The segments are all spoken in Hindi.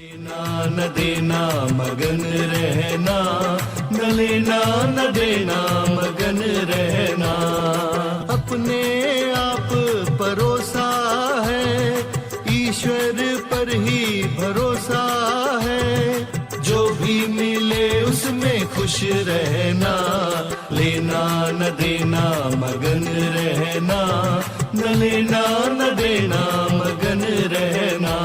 लेना न देना मगन रहना, न लेना न देना मगन रहना। अपने आप परोसा है, ईश्वर पर ही भरोसा है। जो भी मिले उसमें खुश रहना, लेना न देना मगन रहना, न लेना न देना मगन रहना।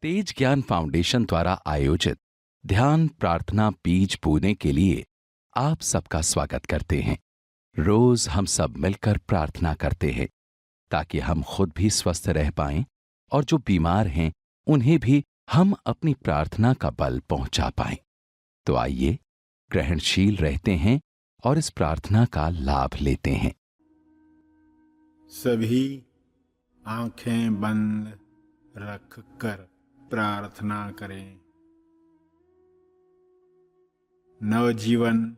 तेज ज्ञान फाउंडेशन द्वारा आयोजित ध्यान प्रार्थना बीज बोने के लिए आप सबका स्वागत करते हैं। रोज हम सब मिलकर प्रार्थना करते हैं ताकि हम खुद भी स्वस्थ रह पाएं और जो बीमार हैं उन्हें भी हम अपनी प्रार्थना का बल पहुंचा पाएं। तो आइए ग्रहणशील रहते हैं और इस प्रार्थना का लाभ लेते हैं। सभी आंखें बंद रखकर प्रार्थना करें। नवजीवन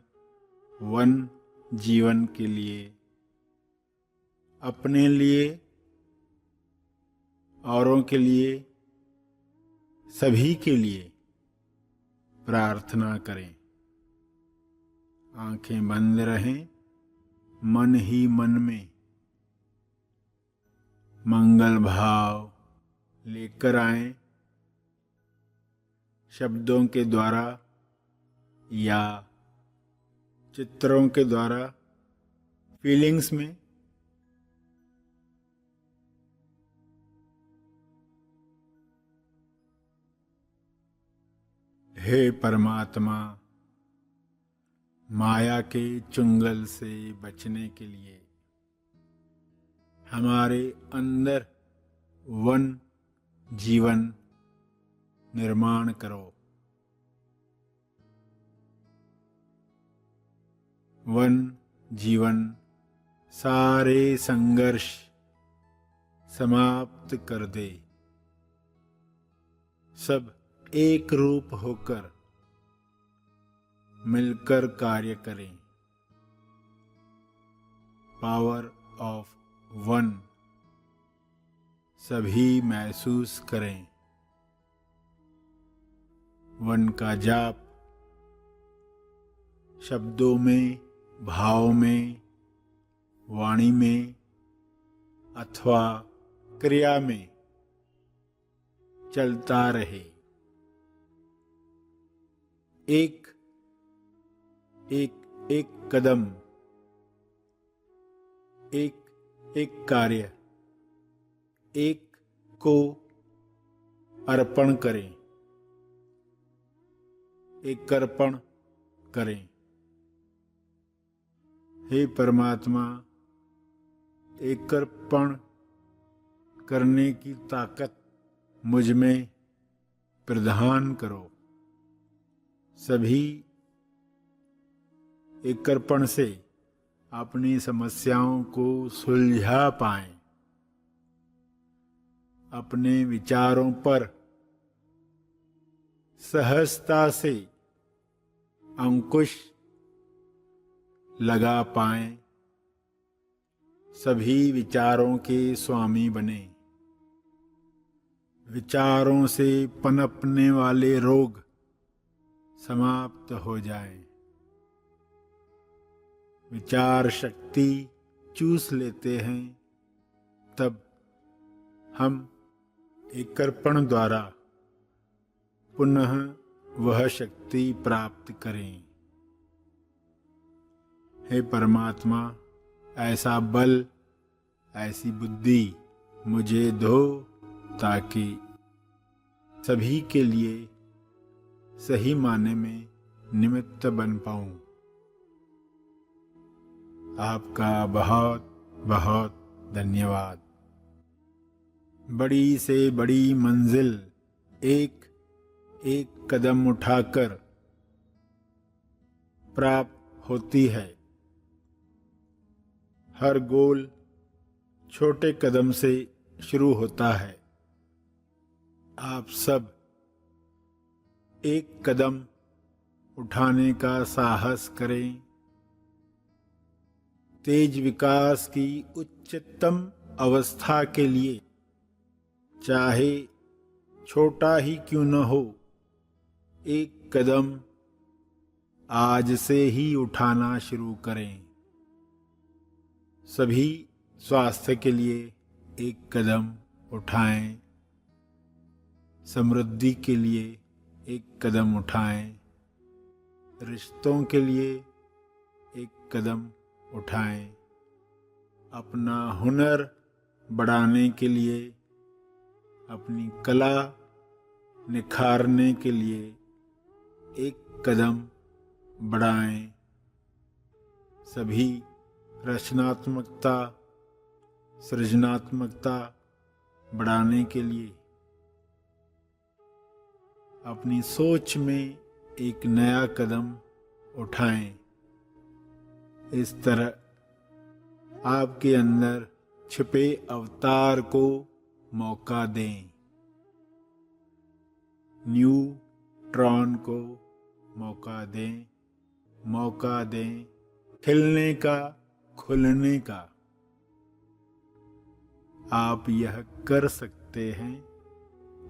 वन जीवन के लिए, अपने लिए, औरों के लिए, सभी के लिए प्रार्थना करें। आंखें बंद रहें, मन ही मन में मंगल भाव लेकर आएं। शब्दों के द्वारा या चित्रों के द्वारा, फीलिंग्स में हे परमात्मा, माया के चुंगल से बचने के लिए हमारे अंदर वन जीवन निर्माण करो। वन जीवन सारे संघर्ष समाप्त कर दे। सब एक रूप होकर मिलकर कार्य करें। पावर ऑफ वन सभी महसूस करें। वन का जाप शब्दों में, भाव में, वाणी में अथवा क्रिया में चलता रहे। एक एक एक कदम, एक एक कार्य, एक को अर्पण करें। एक अर्पण करें। हे परमात्मा, एक अर्पण करने की ताकत मुझ में प्रदान करो। सभी एक अर्पण से अपनी समस्याओं को सुलझा पाएं। अपने विचारों पर सहजता से अंकुश लगा पाएं। सभी विचारों के स्वामी बने। विचारों से पनपने वाले रोग समाप्त हो जाएं। विचार शक्ति चूस लेते हैं, तब हम एक अर्पण द्वारा पुनः वह शक्ति प्राप्त करें। हे परमात्मा, ऐसा बल, ऐसी बुद्धि मुझे दो ताकि सभी के लिए सही माने में निमित्त बन पाऊं। आपका बहुत बहुत धन्यवाद। बड़ी से बड़ी मंजिल एक एक कदम उठाकर प्राप्त होती है। हर गोल छोटे कदम से शुरू होता है। आप सब एक कदम उठाने का साहस करें। तेज विकास की उच्चतम अवस्था के लिए चाहे छोटा ही क्यों न हो, एक कदम आज से ही उठाना शुरू करें। सभी स्वास्थ्य के लिए एक कदम उठाएं। समृद्धि के लिए एक कदम उठाएं। रिश्तों के लिए एक कदम उठाएं। अपना हुनर बढ़ाने के लिए, अपनी कला निखारने के लिए एक कदम बढ़ाएं। सभी रचनात्मकता, सृजनात्मकता बढ़ाने के लिए अपनी सोच में एक नया कदम उठाएं। इस तरह आपके अंदर छिपे अवतार को मौका दें। न्यूट्रॉन को मौका दें खिलने का, खुलने का। आप यह कर सकते हैं।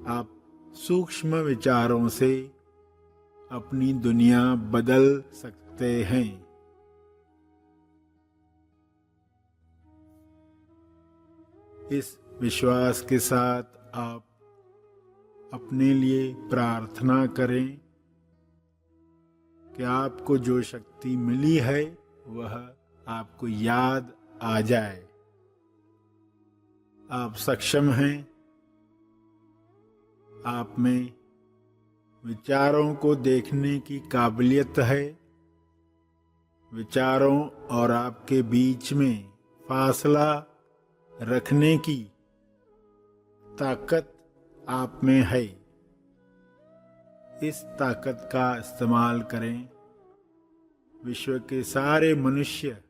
आप सूक्ष्म विचारों से अपनी दुनिया बदल सकते हैं। इस विश्वास के साथ आप अपने लिए प्रार्थना करें कि आपको जो शक्ति मिली है वह आपको याद आ जाए। आप सक्षम हैं। आप में विचारों को देखने की काबिलियत है। विचारों और आपके बीच में फासला रखने की ताकत आप में है। इस ताकत का इस्तेमाल करें। विश्व के सारे मनुष्य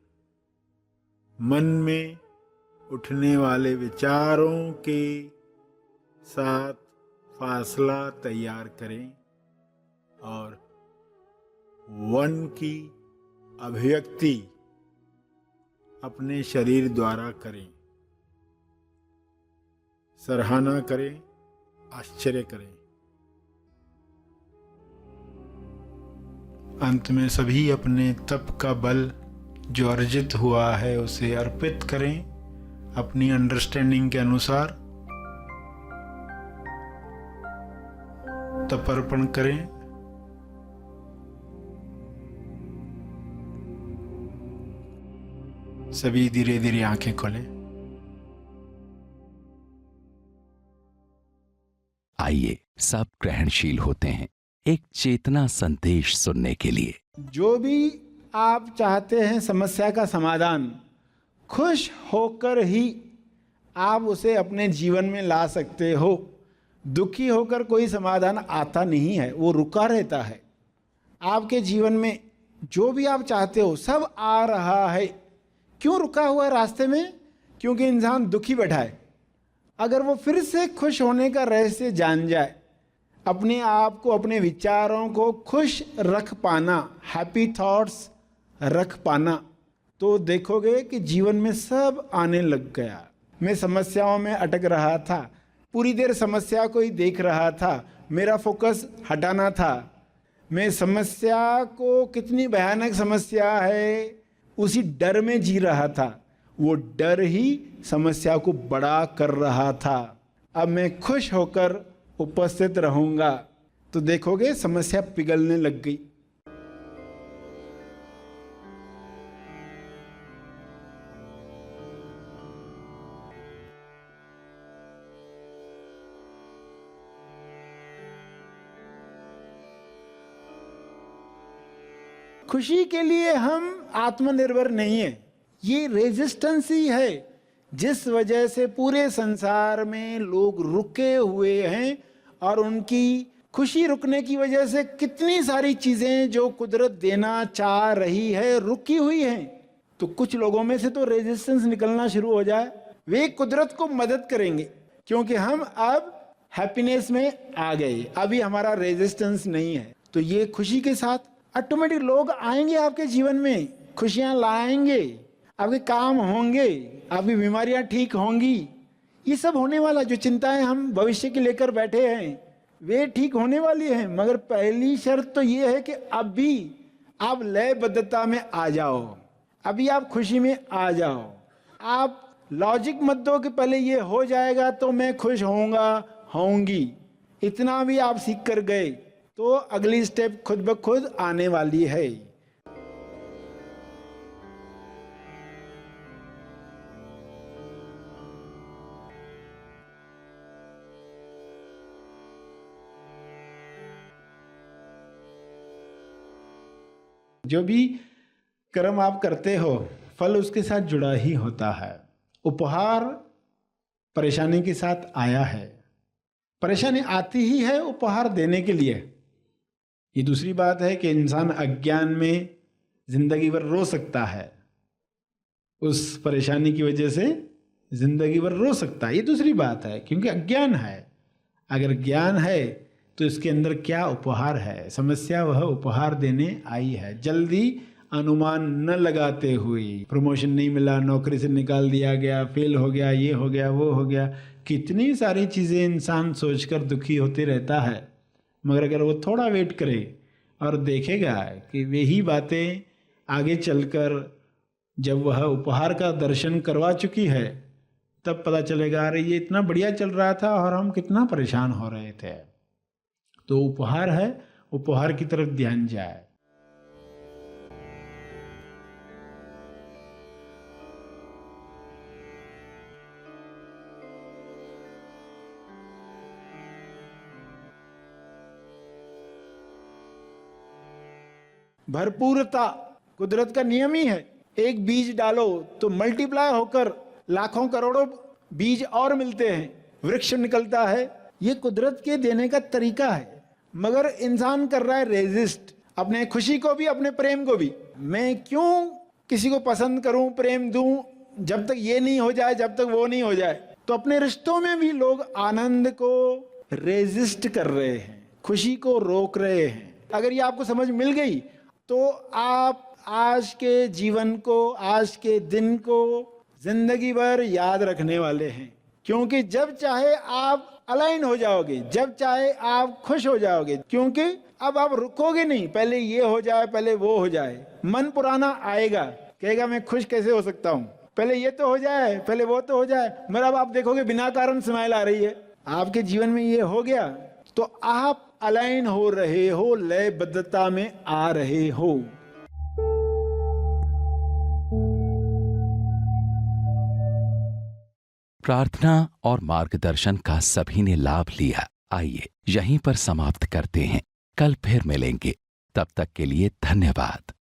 मन में उठने वाले विचारों के साथ फासला तैयार करें और वन की अभिव्यक्ति अपने शरीर द्वारा करें। सराहना करें, आश्चर्य करें। अंत में सभी अपने तप का बल जो अर्जित हुआ है उसे अर्पित करें अपनी अंडरस्टैंडिंग के अनुसार। तपर्पण करें। सभी धीरे धीरे आंखें खोलें। आइए सब ग्रहणशील होते हैं एक चेतना संदेश सुनने के लिए। जो भी आप चाहते हैं समस्या का समाधान, खुश होकर ही आप उसे अपने जीवन में ला सकते हो। दुखी होकर कोई समाधान आता नहीं है, वो रुका रहता है। आपके जीवन में जो भी आप चाहते हो सब आ रहा है। क्यों रुका हुआ है रास्ते में? क्योंकि इंसान दुखी बैठा है। अगर वो फिर से खुश होने का रहस्य जान जाए, अपने आप को, अपने विचारों को खुश रख पाना, हैप्पी थॉट्स रख पाना, तो देखोगे कि जीवन में सब आने लग गया। मैं समस्याओं में अटक रहा था, पूरी देर समस्या को ही देख रहा था, मेरा फोकस हटाना था। मैं समस्या को, कितनी भयानक समस्या है, उसी डर में जी रहा था। वो डर ही समस्या को बड़ा कर रहा था। अब मैं खुश होकर उपस्थित रहूंगा तो देखोगे समस्या पिघलने लग गई। खुशी के लिए हम आत्मनिर्भर नहीं है, ये रेजिस्टेंस ही है जिस वजह से पूरे संसार में लोग रुके हुए हैं और उनकी खुशी रुकने की वजह से कितनी सारी चीजें जो कुदरत देना चाह रही है रुकी हुई हैं। तो कुछ लोगों में से तो रेजिस्टेंस निकलना शुरू हो जाए, वे कुदरत को मदद करेंगे क्योंकि हम अब हैप्पीनेस में आ गए, अभी हमारा रेजिस्टेंस नहीं है। तो ये खुशी के साथ ऑटोमेटिक लोग आएंगे आपके जीवन में, खुशियां लाएंगे, आपके काम होंगे, आपकी बीमारियां ठीक होंगी। ये सब होने वाला, जो चिंताएं हम भविष्य की लेकर बैठे हैं वे ठीक होने वाली हैं। मगर पहली शर्त तो ये है कि अभी आप लयबद्धता में आ जाओ, अभी आप खुशी में आ जाओ। आप लॉजिक मत दो कि पहले ये हो जाएगा तो मैं खुश होऊंगा होऊंगी। इतना भी आप सीख कर गए तो अगली स्टेप खुद ब खुद आने वाली है। जो भी कर्म आप करते हो फल उसके साथ जुड़ा ही होता है। उपहार परेशानी के साथ आया है, परेशानी आती ही है उपहार देने के लिए। ये दूसरी बात है कि इंसान अज्ञान में जिंदगी भर रो सकता है, उस परेशानी की वजह से जिंदगी भर रो सकता है। ये दूसरी बात है क्योंकि अज्ञान है। अगर ज्ञान है तो इसके अंदर क्या उपहार है, समस्या वह उपहार देने आई है। जल्दी अनुमान न लगाते हुए, प्रमोशन नहीं मिला, नौकरी से निकाल दिया गया, फेल हो गया, ये हो गया, वो हो गया, कितनी सारी चीज़ें इंसान सोचकर दुखी होते रहता है। मगर अगर वो थोड़ा वेट करे और देखेगा कि वही बातें आगे चलकर जब वह उपहार का दर्शन करवा चुकी है तब पता चलेगा अरे ये इतना बढ़िया चल रहा था और हम कितना परेशान हो रहे थे। तो उपहार है, उपहार की तरफ ध्यान जाए। भरपूरता कुदरत का नियम ही है। एक बीज डालो तो मल्टीप्लाई होकर लाखों करोड़ों बीज और मिलते हैं, वृक्ष निकलता है। ये कुदरत के देने का तरीका है। मगर इंसान कर रहा है रेजिस्ट, अपने खुशी को भी अपने प्रेम को भी। मैं क्यों किसी को पसंद करूं, प्रेम दूं, जब तक ये नहीं हो जाए, जब तक वो नहीं हो जाए। तो अपने रिश्तों में भी लोग आनंद को रेजिस्ट कर रहे हैं, खुशी को रोक रहे हैं। अगर ये आपको समझ मिल गई तो आप आज के जीवन को, आज के दिन को जिंदगी भर याद रखने वाले हैं। क्योंकि जब चाहे आप अलाइन हो जाओगे, जब चाहे आप खुश हो जाओगे, क्योंकि अब आप रुकोगे नहीं, पहले ये हो जाए, पहले वो हो जाए। मन पुराना आएगा, कहेगा मैं खुश कैसे हो सकता हूँ, पहले ये तो हो जाए, पहले वो तो हो जाए। मगर अब आप देखोगे बिना कारण स्माइल आ रही है। आपके जीवन में ये हो गया तो आप अलाइन हो रहे हो, लयबद्धता में आ रहे हो। प्रार्थना और मार्गदर्शन का सभी ने लाभ लिया। आइए यहीं पर समाप्त करते हैं, कल फिर मिलेंगे। तब तक के लिए धन्यवाद।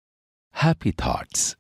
Happy thoughts.